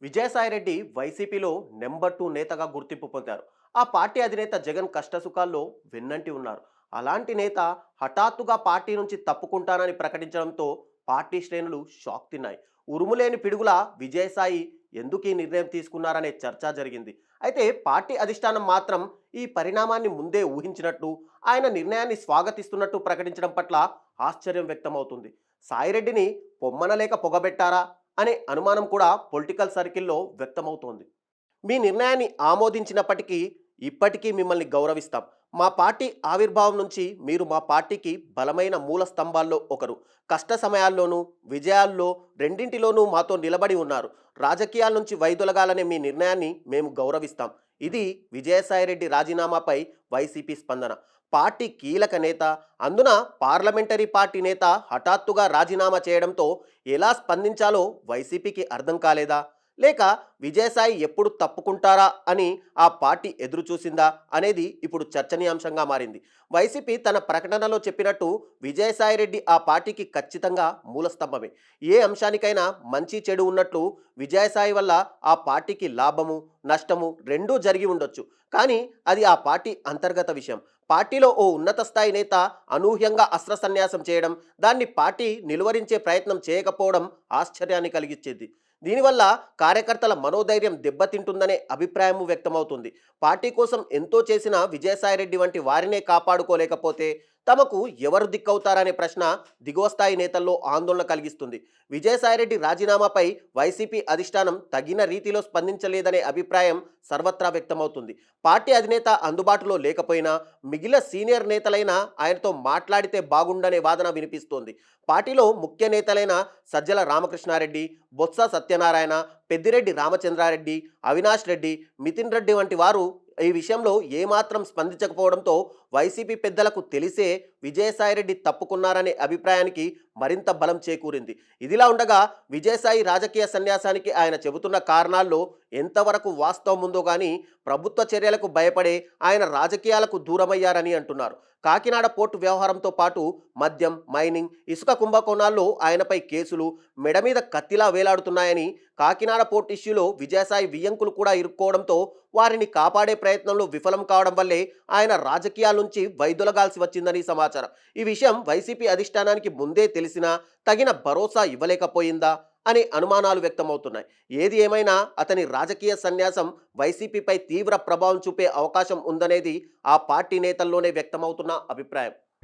విజయసాయిరెడ్డి వైసీపీలో నెంబర్ 2 నేతగా గుర్తింపు పొందారు. ఆ పార్టీ అధినేత జగన్ కష్టసుఖాల్లో వెన్నంటి ఉన్నారు. అలాంటి నేత హఠాత్తుగా పార్టీ నుంచి తప్పుకుంటానని ప్రకటించడంతో పార్టీ శ్రేణులు షాక్ తిన్నాయి. ఉరుములేని పిడుగుల విజయసాయి ఎందుకు ఈ నిర్ణయం తీసుకున్నారనే చర్చ జరిగింది. అయితే పార్టీ అధిష్టానం మాత్రం ఈ పరిణామాన్ని ముందే ఊహించినట్టు, ఆయన నిర్ణయాన్ని స్వాగతిస్తున్నట్టు ప్రకటించడం పట్ల ఆశ్చర్యం వ్యక్తమవుతుంది. సాయిరెడ్డిని పొమ్మనలేక పొగబెట్టారా అనే అనుమానం కూడా పొలిటికల్ సర్కిల్లో వ్యక్తమవుతోంది. మీ నిర్ణయాన్ని ఆమోదించినప్పటికీ ఇప్పటికీ మిమ్మల్ని గౌరవిస్తాం. మా పార్టీ ఆవిర్భావం నుంచి మీరు మా పార్టీకి బలమైన మూల స్తంభాల్లో ఒకరు. కష్ట సమయాల్లోనూ విజయాల్లో రెండింటిలోనూ మాతో నిలబడి ఉన్నారు. రాజకీయాల నుంచి వైదొలగాలనే మీ నిర్ణయాన్ని మేము గౌరవిస్తాం. ఇది విజయసాయిరెడ్డి రాజీనామాపై వైసీపీ స్పందన. పార్టీ కీలక నేత, అందున పార్లమెంటరీ పార్టీ నేత హఠాత్తుగా రాజీనామా చేయడంతో ఎలా స్పందించాలో వైసీపీకి అర్థం కాలేదా? లేక విజయసాయి ఎప్పుడు తప్పుకుంటారా అని ఆ పార్టీ ఎదురు చూసిందా అనేది ఇప్పుడు చర్చనీయాంశంగా మారింది. వైసీపీ తన ప్రకటనలో చెప్పినట్టు విజయసాయిరెడ్డి ఆ పార్టీకి ఖచ్చితంగా మూలస్తంభమే. ఏ అంశానికైనా మంచి చెడు ఉన్నట్లు విజయసాయి వల్ల ఆ పార్టీకి లాభము నష్టము రెండూ జరిగి ఉండొచ్చు. కానీ అది ఆ పార్టీ అంతర్గత విషయం. పార్టీలో ఓ ఉన్నత స్థాయి నేత అనూహ్యంగా అస్త్ర సన్యాసం చేయడం, దాన్ని పార్టీ నిలువరించే ప్రయత్నం చేయకపోవడం ఆశ్చర్యాన్ని కలిగించేది. దీనివల్ల కార్యకర్తల మనోధైర్యం దెబ్బతింటుందనే అభిప్రాయం వ్యక్తమవుతుంది. పార్టీ కోసం ఎంతో చేసిన విజయసాయిరెడ్డి వంటి వారినే కాపాడుకోలేకపోతే తమకు ఎవరు దిక్కవుతారనే ప్రశ్న దిగువ స్థాయి నేతల్లో ఆందోళన కలిగిస్తుంది. విజయసాయిరెడ్డి రాజీనామాపై వైసీపీ అధిష్టానం తగిన రీతిలో స్పందించలేదనే అభిప్రాయం సర్వత్రా వ్యక్తమవుతుంది. పార్టీ అధినేత అందుబాటులో లేకపోయినా మిగిలిన సీనియర్ నేతలైనా ఆయనతో మాట్లాడితే బాగుండనే వాదన వినిపిస్తోంది. పార్టీలో ముఖ్య నేతలైన సజ్జల రామకృష్ణారెడ్డి, బొత్స సత్యనారాయణ, పెద్దిరెడ్డి రామచంద్రారెడ్డి, అవినాష్ రెడ్డి, మితిన్ రెడ్డి వంటి వారు ఈ విషయంలో ఏమాత్రం స్పందించకపోవడంతో వైసీపీ పెద్దలకు తెలిసే విజయసాయిరెడ్డి తప్పుకున్నారనే అభిప్రాయానికి మరింత బలం చేకూరింది. ఇదిలా ఉండగా విజయసాయి రాజకీయ సన్యాసానికి ఆయన చెబుతున్న కారణాల్లో ఎంతవరకు వాస్తవం ఉందో కానీ ప్రభుత్వ చర్యలకు భయపడే ఆయన రాజకీయాలకు దూరమయ్యారని అంటున్నారు. కాకినాడ పోర్టు వ్యవహారంతో పాటు మద్యం, మైనింగ్, ఇసుక కుంభకోణాల్లో ఆయనపై కేసులు మెడ మీద కత్తిలా వేలాడుతున్నాయని, కాకినాడ పోర్టు ఇష్యూలో విజయసాయి వియ్యంకులు కూడా ఇరుక్కోవడంతో వారిని కాపాడే ప్రయత్నంలో విఫలం కావడం వల్లే ఆయన రాజకీయాల నుంచి వైదొలగాల్సి వచ్చిందని సమాచారం. ఈ విషయం వైసీపీ అధిష్టానానికి ముందే తెలిసినా తగిన భరోసా ఇవ్వలేకపోయిందా అనే అనుమానాలు వ్యక్తమవుతున్నాయి. ఏది ఏమైనా అతని రాజకీయ సన్యాసం వైసీపీపై తీవ్ర ప్రభావం చూపే అవకాశం ఉందనేది ఆ పార్టీ నేతల్లోనే వ్యక్తమవుతున్న అభిప్రాయం.